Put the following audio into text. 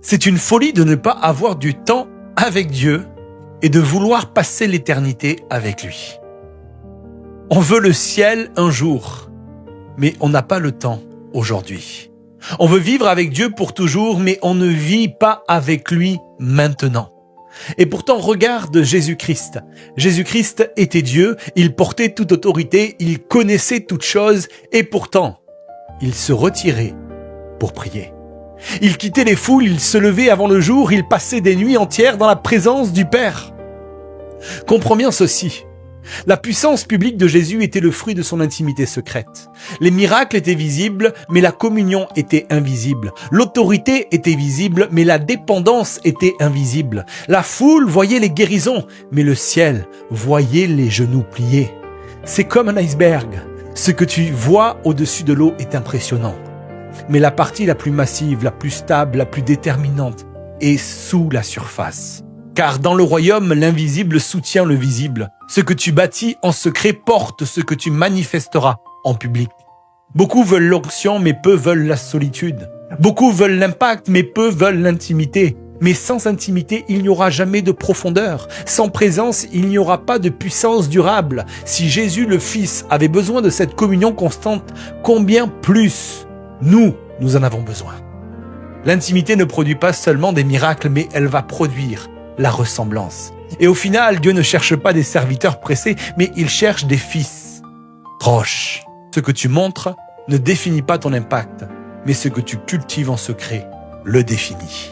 C'est une folie de ne pas avoir du temps avec Dieu et de vouloir passer l'éternité avec lui. On veut le ciel un jour, mais on n'a pas le temps aujourd'hui. On veut vivre avec Dieu pour toujours, mais on ne vit pas avec lui maintenant. Et pourtant, regarde Jésus-Christ. Jésus-Christ était Dieu, il portait toute autorité, il connaissait toutes choses, et pourtant, il se retirait pour prier. Il quittait les foules, il se levait avant le jour, il passait des nuits entières dans la présence du Père. Comprends bien ceci. La puissance publique de Jésus était le fruit de son intimité secrète. Les miracles étaient visibles, mais la communion était invisible. L'autorité était visible, mais la dépendance était invisible. La foule voyait les guérisons, mais le ciel voyait les genoux pliés. C'est comme un iceberg. Ce que tu vois au-dessus de l'eau est impressionnant. Mais la partie la plus massive, la plus stable, la plus déterminante est sous la surface. Car dans le royaume, l'invisible soutient le visible. Ce que tu bâtis en secret porte ce que tu manifesteras en public. Beaucoup veulent l'onction, mais peu veulent la solitude. Beaucoup veulent l'impact, mais peu veulent l'intimité. Mais sans intimité, il n'y aura jamais de profondeur. Sans présence, il n'y aura pas de puissance durable. Si Jésus le Fils avait besoin de cette communion constante, combien plus nous en avons besoin. L'intimité ne produit pas seulement des miracles, mais elle va produire la ressemblance. Et au final, Dieu ne cherche pas des serviteurs pressés, mais il cherche des fils proches. Ce que tu montres ne définit pas ton impact, mais ce que tu cultives en secret le définit.